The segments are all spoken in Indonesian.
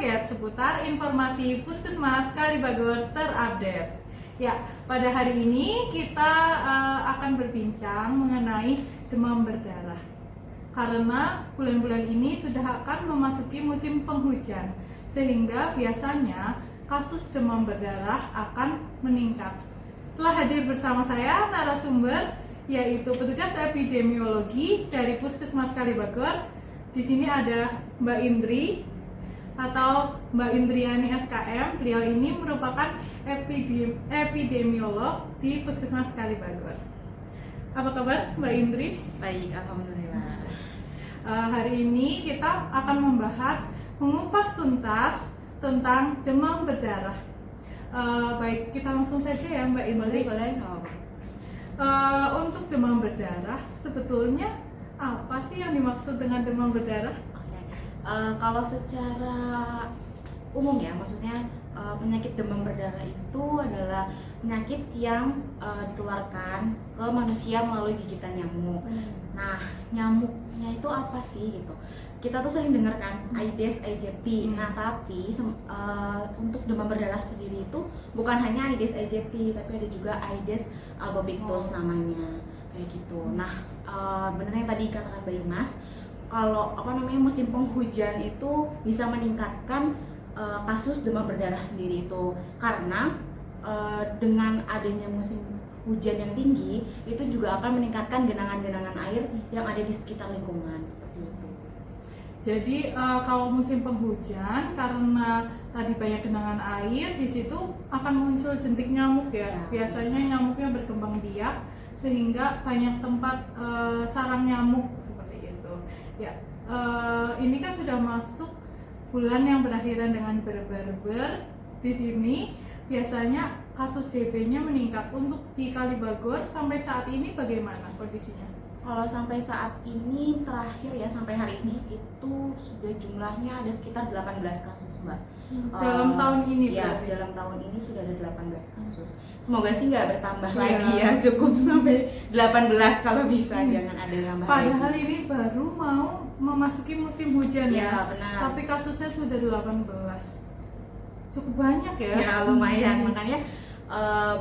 kaget seputar informasi Puskesmas Kalibagor terupdate. Ya, pada hari ini kita akan berbincang mengenai demam berdarah. Karena bulan-bulan ini sudah akan memasuki musim penghujan, sehingga biasanya kasus demam berdarah akan meningkat. Telah hadir bersama saya narasumber, yaitu petugas epidemiologi dari Puskesmas Kalibagor. Di sini ada Mbak Indri atau Mbak Indriani SKM. Beliau ini merupakan epidemiolog di Puskesmas Kalibagor. Apa kabar Mbak Indri? Baik, alhamdulillah. Hari ini kita akan mengupas tuntas tentang demam berdarah. Baik, kita langsung saja ya Mbak Indri. Boleh. Untuk demam berdarah, sebetulnya apa sih yang dimaksud dengan demam berdarah? Oke. Kalau secara umum ya, maksudnya penyakit demam berdarah itu adalah penyakit yang ditularkan ke manusia melalui gigitan nyamuk. Nah, nyamuknya itu apa sih gitu? Kita tuh sering dengar kan Aedes aegypti. Nah, tapi untuk demam berdarah sendiri itu bukan hanya Aedes aegypti, tapi ada juga Aedes albopictus namanya, kayak gitu. Nah, benar yang tadi katakan Mbak Imas, kalau musim penghujan itu bisa meningkatkan kasus demam berdarah sendiri itu karena dengan adanya musim hujan yang tinggi itu juga akan meningkatkan genangan-genangan air yang ada di sekitar lingkungan, seperti itu. Jadi kalau musim penghujan karena tadi banyak genangan air, di situ akan muncul jentik nyamuk ya. Biasanya nyamuknya berkembang biak sehingga banyak tempat sarang nyamuk seperti itu. Ya, ini kan sudah masuk bulan yang berakhiran dengan ber-ber. Di sini biasanya kasus DB-nya meningkat. Untuk di Kalibagor sampai saat ini bagaimana kondisinya? Kalau sampai saat ini terakhir ya, sampai hari ini itu sudah jumlahnya ada sekitar 18 kasus Mbak. Dalam tahun ini ya, berarti? dalam tahun ini sudah ada 18 kasus. Semoga sih nggak bertambah lagi ya, cukup sampai 18 kalau bisa, jangan ada yang nambah lagi. Padahal ini baru mau memasuki musim hujan ya, benar. tapi kasusnya sudah 18. Cukup banyak ya? Ya lumayan, makanya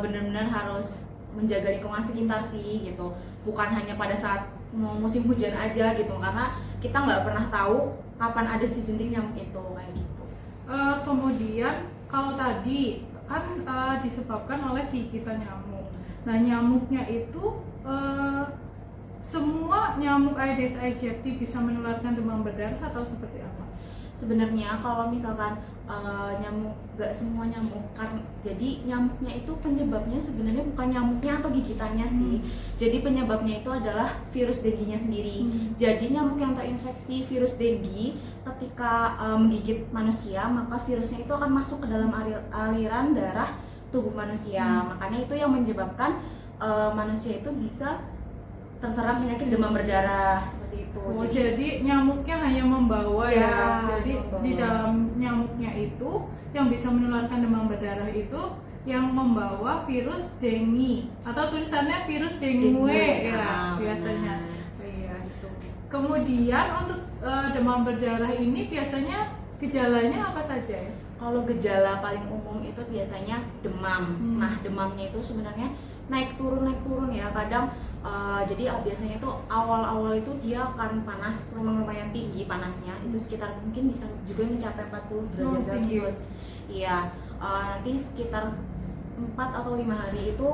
benar-benar harus menjaga lingkungan sekitar sih gitu. Bukan hanya pada saat musim hujan aja gitu, karena kita nggak pernah tahu kapan ada si jentik nyamuk itu, kayak gitu. Kemudian kalau tadi kan disebabkan oleh gigitan nyamuk. Nah, nyamuknya itu semua nyamuk Aedes aegypti bisa menularkan demam berdarah atau seperti apa? Sebenarnya kalau misalkan nyamuk, nggak semua nyamuk kan, jadi nyamuknya itu penyebabnya sebenarnya bukan nyamuknya atau gigitannya sih. Jadi penyebabnya itu adalah virus dengue-nya sendiri. Jadi nyamuk yang terinfeksi virus dengue ketika menggigit manusia, maka virusnya itu akan masuk ke dalam aliran darah tubuh manusia. Makanya itu yang menyebabkan manusia itu bisa terserang penyakit demam berdarah, seperti itu. Jadi nyamuknya hanya membawa ya. Jadi membawa. di dalam nyamuknya itu yang bisa menularkan demam berdarah itu yang membawa virus dengue atau tulisannya virus dengue ya biasanya. Iya itu. Kemudian untuk demam berdarah ini biasanya gejalanya apa saja ya? Kalau gejala paling umum itu biasanya demam. Nah, demamnya itu sebenarnya naik turun ya. Kadang jadi biasanya itu awal-awal itu dia akan panas, memang lumayan tinggi panasnya. Itu sekitar mungkin bisa juga mencapai 40 derajat Celcius. Iya, nanti sekitar 4 atau 5 hari itu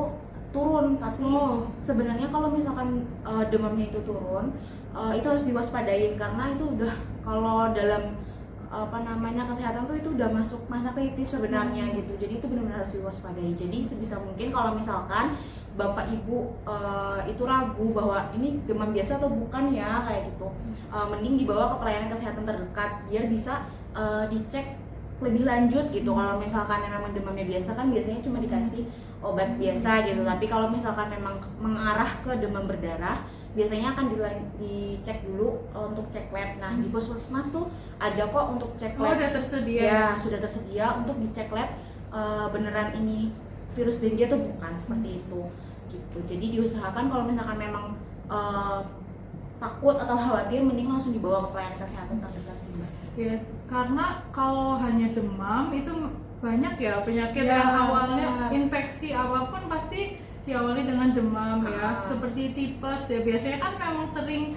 turun. Tapi sebenarnya kalau misalkan demamnya itu turun, itu harus diwaspadain karena itu udah, kalau dalam kesehatan tuh itu udah masuk masa kritis sebenarnya gitu. Jadi itu benar-benar harus diwaspadai. Jadi sebisa mungkin kalau misalkan bapak ibu itu ragu bahwa ini demam biasa atau bukan ya, kayak gitu, mending dibawa ke pelayanan kesehatan terdekat biar bisa dicek lebih lanjut gitu. Kalau misalkan yang memang demamnya biasa kan biasanya cuma dikasih obat biasa gitu, tapi kalau misalkan memang mengarah ke demam berdarah biasanya akan dicek dulu untuk cek lab. Nah, di puskesmas tuh ada kok untuk cek lab. Udah tersedia? Ya, sudah tersedia untuk dicek lab beneran ini virus dengue atau bukan, seperti itu gitu. Jadi diusahakan kalau misalkan memang takut atau khawatir, mending langsung dibawa ke pelayanan kesehatan terdekat sih Mbak. Ya, karena kalau hanya demam itu banyak ya penyakit Ya, yang awalnya benar. infeksi apapun pasti diawali dengan demam ya. Ah. Seperti tipes ya, biasanya kan memang sering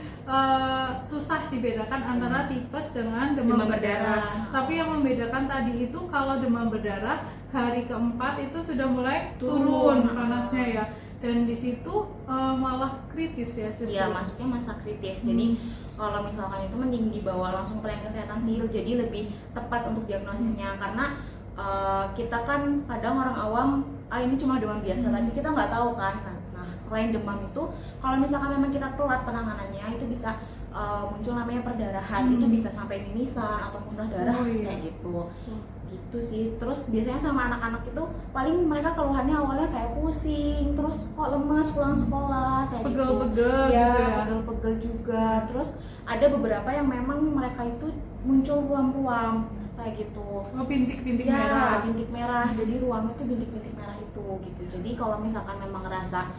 susah dibedakan antara tipes dengan demam Demam berdarah. berdarah. Tapi yang membedakan tadi itu kalau demam berdarah hari keempat itu sudah mulai Turun. turun panasnya ya. Dan di situ malah kritis ya justru. Iya, masuknya masa kritis. Hmm. Jadi kalau misalkan itu mending dibawa langsung ke pelayanan kesehatan sih, jadi lebih tepat untuk diagnosisnya. Karena kita kan kadang orang awam, ini cuma demam biasa, tapi kita nggak tahu kan. Nah, selain demam itu, kalau misalkan memang kita telat penanganannya, itu bisa muncul namanya perdarahan. Itu bisa sampai mimisan atau muntah darah, Oh, iya. kayak gitu. Gitu sih. Terus biasanya sama anak-anak itu paling mereka keluhannya awalnya kayak pusing, terus kok lemes pulang sekolah, kayak Pegel-pegel gitu. gitu ya. Pegel-pegel juga. Terus ada beberapa yang memang mereka itu muncul ruam-ruam kayak gitu. Oh, bintik-bintik Ya, merah. bintik merah. Jadi ruamnya itu bintik-bintik merah itu gitu. Jadi kalau misalkan memang ngerasa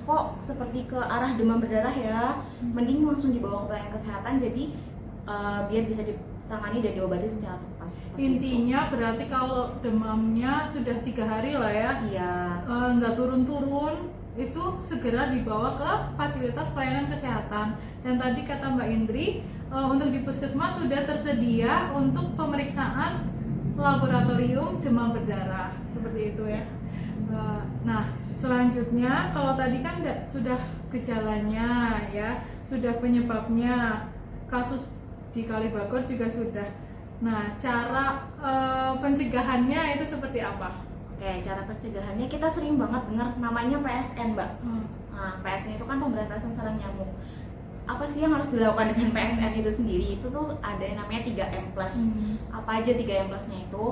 kok seperti ke arah demam berdarah ya, mending langsung dibawa ke pelayanan kesehatan. Jadi biar bisa ditangani dan diobati secara tepat. Seperti Intinya berarti kalau demamnya sudah 3 hari lah ya, itu. Iya. nggak turun-turun, itu segera dibawa ke fasilitas pelayanan kesehatan. Dan tadi kata Mbak Indri, untuk di puskesmas sudah tersedia untuk pemeriksaan laboratorium demam berdarah, seperti itu ya. Nah, selanjutnya kalau tadi kan sudah gejalanya ya, sudah penyebabnya, kasus di Kalibagor juga sudah. Nah, cara pencegahannya itu seperti apa? Oke, cara pencegahannya kita sering banget dengar namanya PSN, Mbak. Nah, PSN itu kan pemberantasan sarang nyamuk. Apa sih yang harus dilakukan dengan PSN itu sendiri? Itu tuh ada yang namanya 3M+. Apa aja 3M plusnya itu?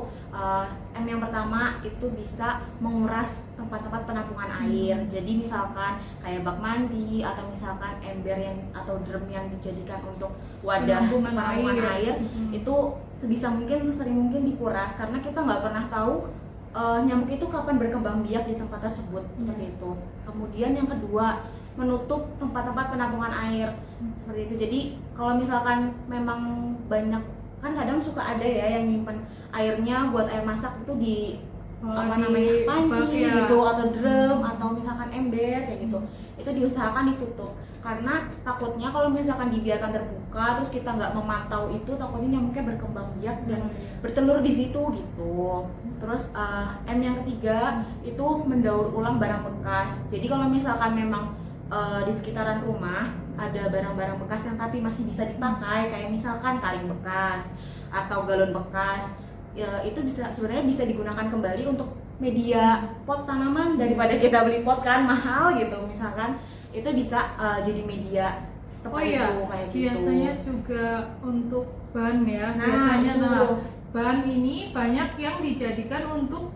M yang pertama itu bisa menguras tempat-tempat penampungan air. Jadi misalkan kayak bak mandi atau misalkan ember yang atau drum yang dijadikan untuk wadah penampungan air, itu sebisa mungkin, sesering mungkin dikuras, karena kita nggak pernah tahu nyamuk itu kapan berkembang biak di tempat tersebut, seperti itu. Kemudian yang kedua, menutup tempat-tempat penampungan air, seperti itu. Jadi kalau misalkan memang banyak, kan kadang suka ada ya yang nyimpen airnya buat air masak itu di panci gitu, atau drum, atau misalkan ember kayak gitu. Itu diusahakan ditutup, karena takutnya kalau misalkan dibiarkan terbuka terus kita nggak memantau itu, takutnya nyamuknya berkembang biak dan bertelur di situ gitu. Terus M yang ketiga itu mendaur ulang barang bekas. Jadi kalau misalkan memang di sekitaran rumah ada barang-barang bekas yang tapi masih bisa dipakai, kayak misalkan kaleng bekas atau galon bekas, ya, itu sebenarnya bisa digunakan kembali untuk media pot tanaman, daripada kita beli pot kan mahal gitu. Misalkan itu bisa jadi media tepat itu, kayak gitu. Biasanya juga untuk ban ya. Nah, biasanya itu. Ban ini banyak yang dijadikan untuk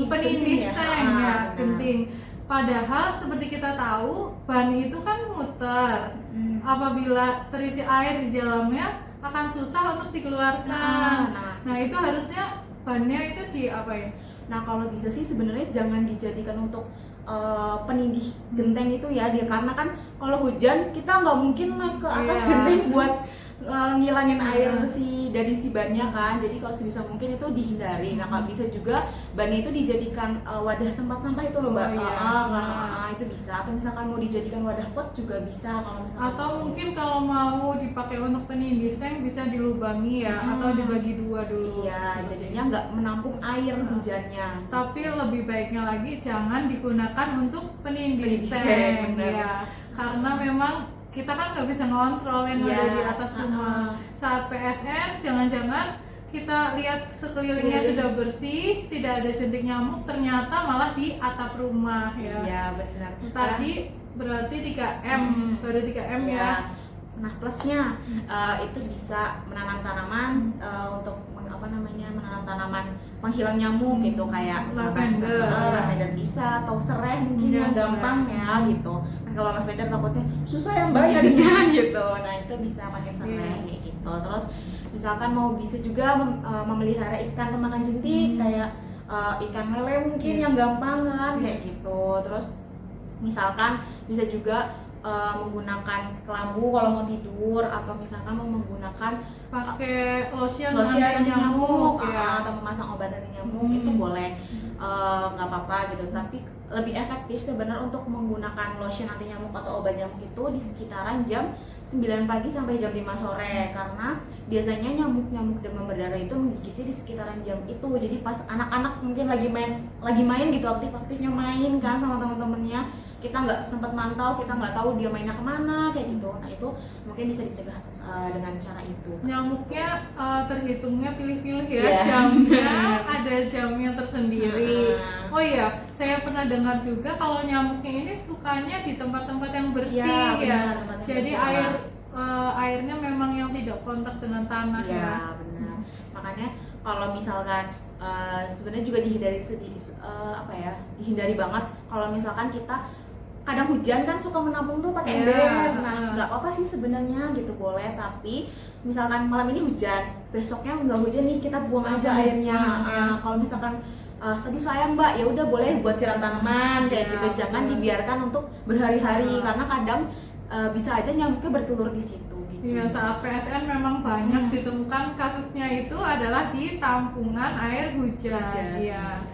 penindih genting ya. seng ya, Benar. genting. Padahal seperti kita tahu, ban itu kan muter. Apabila terisi air di dalamnya akan susah untuk dikeluarkan. Nah, itu harusnya bannya itu diapain? Nah, kalau bisa sih sebenarnya jangan dijadikan untuk penindih genteng itu ya, dia karena kan kalau hujan kita nggak mungkin naik ke atas genteng buat ngilangin air dari si bannya kan. Jadi kalau sebisa mungkin itu dihindari. Nah, kalau bisa juga bannya itu dijadikan wadah tempat sampah itu loh, Mbak. Itu bisa. Atau misalkan mau dijadikan wadah pot juga bisa kalau misalkan. Atau mungkin kalau mau dipakai untuk penindih seng bisa dilubangi ya, atau dibagi dua dulu. Iya, jadinya nggak menampung air hujannya. Tapi lebih baiknya lagi jangan digunakan untuk penindih seng ya, karena memang kita kan nggak bisa ngontrol yang ada di atas rumah. Saat PSN jangan-jangan kita lihat sekelilingnya sudah bersih, tidak ada jentik nyamuk, ternyata malah di atap rumah ya. Iya, benar. Tadi berarti 3M, baru 3M ya. Nah, plusnya itu bisa menanam tanaman untuk menanam tanaman penghilang nyamuk gitu, kayak lavender bisa, atau serai mungkin yang gampang ya gitu. Kan kalau lavender takutnya susah ya Mbak nyarinya gitu. Nah, itu bisa pakai serai gitu. Terus misalkan bisa juga memelihara ikan pemakan jentik, kayak ikan lele mungkin yang gampang kan kayak gitu. Terus misalkan bisa juga menggunakan kelambu kalau mau tidur, atau misalkan mau menggunakan pakai lotion lotion anti nyamuk ya. atau memasang obat anti nyamuk itu boleh, nggak apa-apa gitu. Tapi lebih efektif sebenarnya untuk menggunakan lotion anti nyamuk atau obat nyamuk itu di sekitaran jam 9 pagi sampai jam 5 sore, karena biasanya nyamuk demam berdarah itu menggigitnya di sekitaran jam itu. Jadi pas anak-anak mungkin lagi main gitu, aktif-aktifnya main kan sama teman-temannya, kita nggak sempat mantau, kita nggak tahu dia mainnya kemana kayak gitu. Nah itu mungkin bisa dicegah dengan cara itu. Nyamuknya terhitungnya pilih-pilih ya, Yeah. jamnya ada jamnya tersendiri. Oh iya, saya pernah dengar juga kalau nyamuknya ini sukanya di tempat-tempat yang bersih Ya, ya. benar, tempat yang Jadi bersih, airnya memang yang tidak kontak dengan tanah ya. Ya benar. Makanya kalau misalkan sebenarnya juga dihindari dihindari banget kalau misalkan kita kadang hujan kan suka menampung tuh pakai ember. Nah nggak apa-apa sih sebenarnya gitu, boleh. Tapi misalkan malam ini hujan, besoknya nggak hujan nih, kita buang aja airnya. Kalau misalkan aduh sayang mbak, ya udah boleh buat siram tanaman kayak gitu. Jangan dibiarkan untuk berhari-hari, karena kadang bisa aja nyamuknya bertelur di situ gitu. Iya, saat PSN memang banyak ditemukan kasusnya itu adalah di tampungan air hujan. Iya,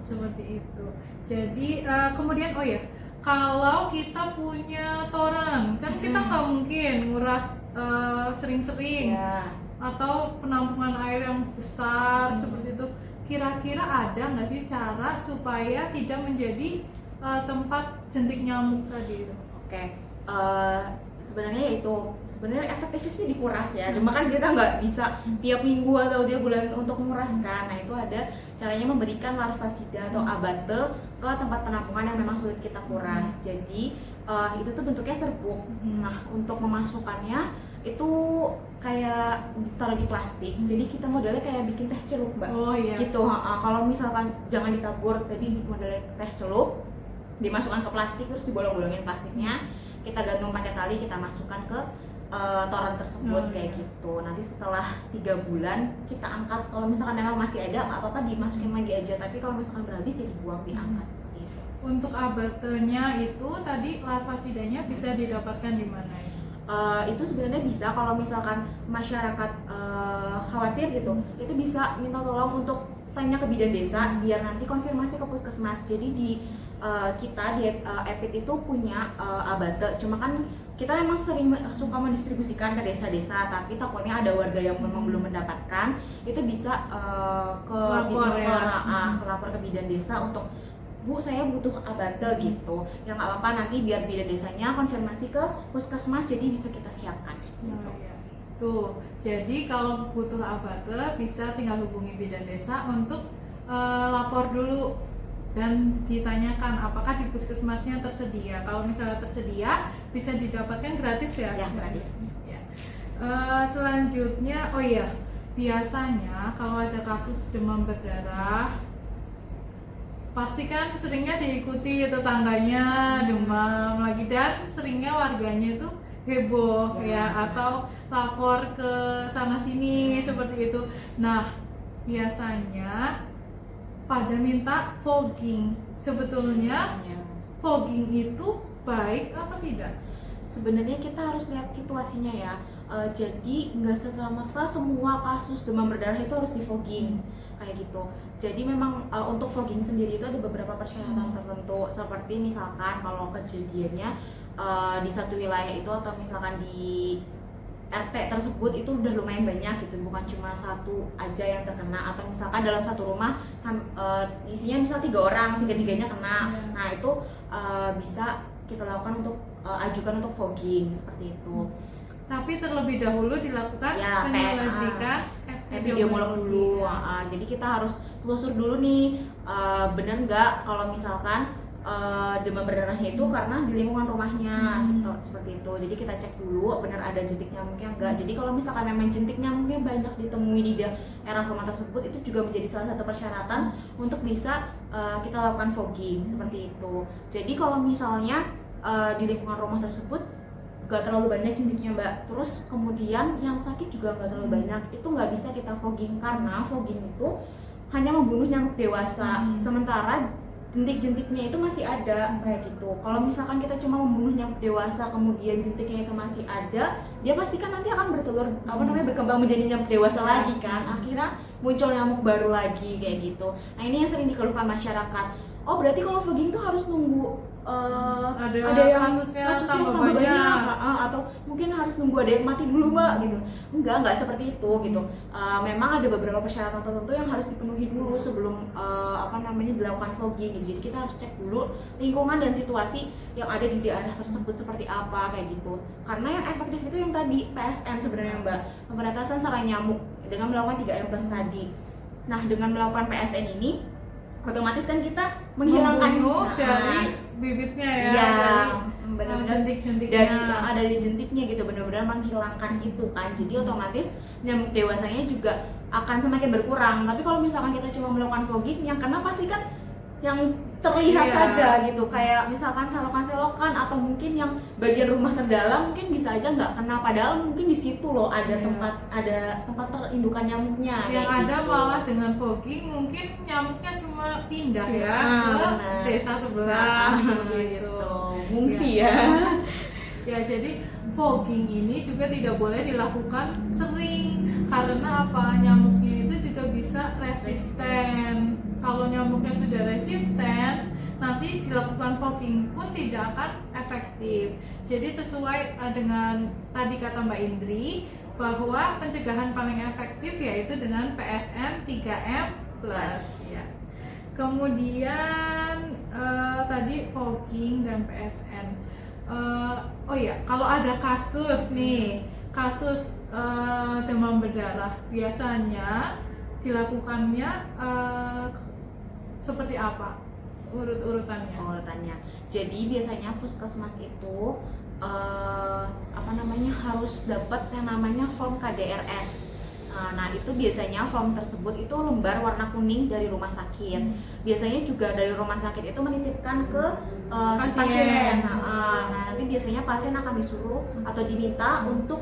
seperti itu. Jadi kemudian oh ya, kalau kita punya toren, kan kita nggak mungkin nguras sering-sering, atau penampungan air yang besar seperti itu. Kira-kira ada nggak sih cara supaya tidak menjadi tempat jentik nyamuk tadi itu? Oke, sebenarnya efektifnya sih dikuras ya. Cuma kan kita nggak bisa tiap minggu atau tiap bulan untuk menguras kan. Nah itu ada caranya, memberikan larvasida atau abate ke tempat penampungan yang memang sulit kita kuras. Jadi itu tuh bentuknya serbuk. Nah untuk memasukkannya itu kayak ditaruh di plastik. Jadi kita modelnya kayak bikin teh celup mbak. Oh iya. Gitu. Kalau misalkan jangan ditabur, tadi modelnya teh celup, dimasukkan ke plastik terus dibolong-bolongin plastiknya, kita gantung pakai tali, kita masukkan ke toren tersebut kayak gitu. Nanti setelah 3 bulan kita angkat. Kalau misalkan memang masih ada, nggak apa-apa dimasukin lagi aja. Tapi kalau misalkan udah habis ya dibuang, diangkat seperti itu. Untuk abatenya itu tadi larvasidanya bisa didapatkan di mana ya? Itu sebenarnya bisa kalau misalkan masyarakat khawatir gitu, itu bisa minta tolong untuk tanya ke bidan desa biar nanti konfirmasi ke puskesmas. Jadi di kita di EPIT itu punya abate, cuma kan kita memang sering suka mendistribusikan ke desa-desa, tapi takutnya ada warga yang memang belum mendapatkan, itu bisa lapor ke bidan desa untuk Bu, saya butuh abate gitu. Yang nggak apa-apa, nanti biar bidan desanya konfirmasi ke puskesmas, jadi bisa kita siapkan. Nah, ya. Tuh, jadi kalau butuh abate bisa tinggal hubungi bidan desa untuk lapor dulu dan ditanyakan apakah di puskesmasnya tersedia. Kalau misalnya tersedia, bisa didapatkan gratis ya? Ya, gratis. Ya. Selanjutnya, oh iya, biasanya kalau ada kasus demam berdarah, pasti kan seringnya diikuti tetangganya demam lagi, dan seringnya warganya itu heboh ya, atau lapor ke sana sini seperti itu. Nah, biasanya pada minta fogging. Sebetulnya fogging itu baik apa tidak? Sebenarnya kita harus lihat situasinya ya. Jadi nggak serta-merta semua kasus demam berdarah itu harus di fogging kayak gitu. Jadi memang untuk fogging sendiri itu ada beberapa persyaratan tertentu, seperti misalkan kalau kejadiannya di satu wilayah itu, atau misalkan di RT tersebut itu udah lumayan banyak gitu, bukan cuma satu aja yang terkena, atau misalkan dalam satu rumah isinya misal 3 orang, 3-3-nya kena. Nah itu bisa kita lakukan untuk ajukan untuk fogging seperti itu. Tapi terlebih dahulu dilakukan penyelidikan epidemiolog dulu. Jadi kita harus telusur dulu nih, bener nggak kalau misalkan demam berdarahnya itu karena di lingkungan rumahnya, seperti itu. Jadi kita cek dulu benar ada jentik nyamuknya enggak. Jadi kalau misalkan memang jentik nyamuknya banyak ditemui di daerah rumah tersebut, itu juga menjadi salah satu persyaratan untuk bisa kita lakukan fogging seperti itu. Jadi kalau misalnya di lingkungan rumah tersebut nggak terlalu banyak jentiknya mbak, terus kemudian yang sakit juga nggak terlalu banyak, itu nggak bisa kita fogging, karena fogging itu hanya membunuh nyamuk dewasa, sementara jentik-jentiknya itu masih ada kayak gitu. Kalau misalkan kita cuma membunuh nyamuk dewasa kemudian jentiknya itu masih ada, dia pasti kan nanti akan bertelur berkembang menjadi nyamuk dewasa lagi kan. Akhirnya muncul nyamuk baru lagi kayak gitu. Nah, ini yang sering dikeluhkan masyarakat. Oh, berarti kalau fogging itu harus nunggu ada yang kasusnya tambah banyak, atau mungkin harus nunggu ada yang mati dulu Mbak gitu. Enggak seperti itu gitu. Memang ada beberapa persyaratan tertentu yang harus dipenuhi dulu sebelum dilakukan fogging gitu. Jadi kita harus cek dulu lingkungan dan situasi yang ada di daerah tersebut seperti apa kayak gitu. Karena yang efektif itu yang tadi PSN sebenarnya Mbak, pemberantasan sarang nyamuk dengan melakukan 3M+ tadi. Nah, dengan melakukan PSN ini otomatis kan kita menghilangkan dari bibitnya ya, iya, benar-benar jentik-jentiknya dari jentiknya gitu, benar-benar menghilangkan itu kan. Jadi otomatis nyamuk dewasanya juga akan semakin berkurang. Tapi kalau misalkan kita cuma melakukan fogging, yang kena pasti kan yang terlihat saja gitu, kayak misalkan selokan-selokan atau mungkin yang bagian rumah terdalam mungkin bisa aja nggak kena, padahal mungkin di situ loh ada tempat perindukan nyamuknya. Yang ada gitu. malah dengan fogging mungkin nyamuknya cuma pindah ya ke desa sebelah gitu. Ngungsi ya. Ya, jadi fogging ini juga tidak boleh dilakukan sering karena apa? Nyamuknya itu juga bisa resisten. Kalau nyamuknya sudah resisten, nanti dilakukan fogging pun tidak akan efektif. Jadi sesuai dengan tadi kata Mbak Indri bahwa pencegahan paling efektif yaitu dengan PSN 3M+. Ya. Kemudian tadi fogging dan PSN. Oh ya, kalau ada kasus demam berdarah, biasanya dilakukannya seperti apa urutannya? Jadi biasanya puskesmas itu harus dapat yang namanya form KDRS. Nah, itu biasanya form tersebut itu lembar warna kuning dari rumah sakit. Biasanya juga dari rumah sakit itu menitipkan ke si pasien. Nah, nanti biasanya pasien akan disuruh atau diminta untuk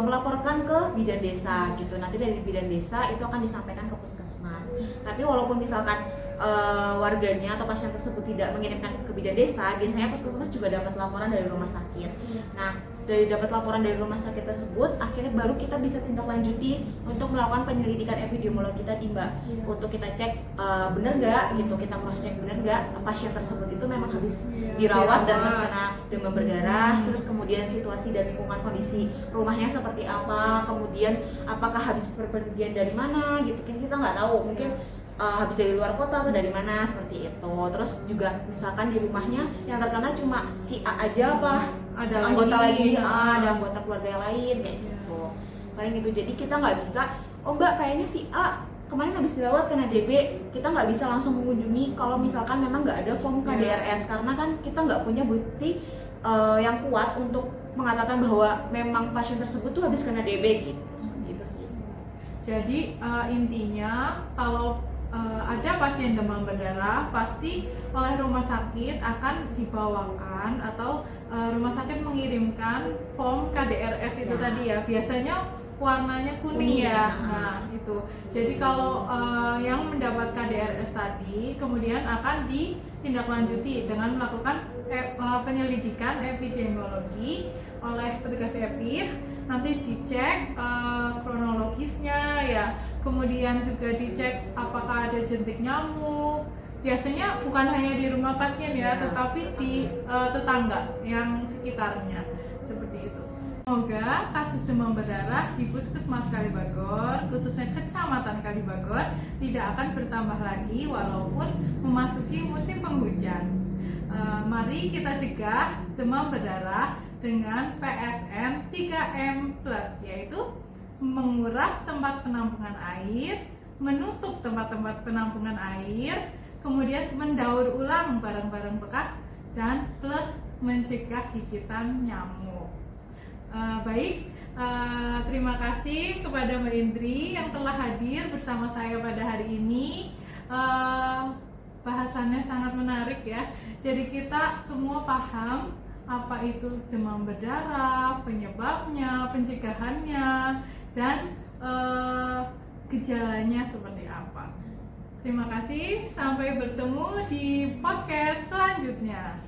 melaporkan ke bidan desa gitu. Nanti dari bidan desa itu akan disampaikan ke puskesmas. Tapi walaupun misalkan warganya atau pasien tersebut tidak mengirimkan ke bidan desa, biasanya puskesmas juga dapat laporan dari rumah sakit. Nah, dari dapat laporan dari rumah sakit tersebut, akhirnya baru kita bisa tindak lanjuti untuk melakukan penyelidikan epidemiologi tadi Mbak. Untuk kita cek benar nggak gitu, kita cross check benar nggak pasien tersebut itu memang habis dirawat dan terkena demam berdarah, terus kemudian situasi dan lingkungan kondisi rumahnya seperti apa, kemudian apakah habis berpergian dari mana gitu, kan kita nggak tahu, mungkin habis dari luar kota atau dari mana seperti itu. Terus juga misalkan di rumahnya yang terkena cuma si A aja apa ada anggota lagi, ada anggota keluarga yang lain kayak gitu. Paling itu, jadi kita nggak bisa, oh Mbak kayaknya si A kemarin habis dirawat kena DB, kita nggak bisa langsung mengunjungi kalau misalkan memang nggak ada form KDRS, karena kan kita nggak punya bukti yang kuat untuk mengatakan bahwa memang pasien tersebut tuh habis kena DB gitu. Seperti itu sih. Jadi intinya kalau ada pasien demam berdarah, pasti oleh rumah sakit akan dibawakan atau rumah sakit mengirimkan form KDRS itu tadi ya. Biasanya warnanya kuning ya. Nah, itu. Jadi kalau yang mendapat KDRS tadi kemudian akan ditindaklanjuti dengan melakukan penyelidikan epidemiologi oleh petugas EPIR. Nanti dicek kronologisnya ya, kemudian juga dicek apakah ada jentik nyamuk. Biasanya bukan hanya di rumah pasien ya, tetapi di tetangga yang sekitarnya, seperti itu. Semoga kasus demam berdarah di Puskesmas Kalibagor, khususnya Kecamatan Kalibagor, tidak akan bertambah lagi walaupun memasuki musim penghujan. Mari kita cegah demam berdarah dengan PSN 3M+, yaitu menguras tempat penampungan air, menutup tempat-tempat penampungan air, kemudian mendaur ulang barang-barang bekas, dan plus mencegah gigitan nyamuk. Terima kasih kepada Mbak Indri yang telah hadir bersama saya pada hari ini. Bahasannya sangat menarik ya. Jadi kita semua paham apa itu demam berdarah, penyebabnya, pencegahannya, dan gejalanya seperti apa. Terima kasih, sampai bertemu di podcast selanjutnya.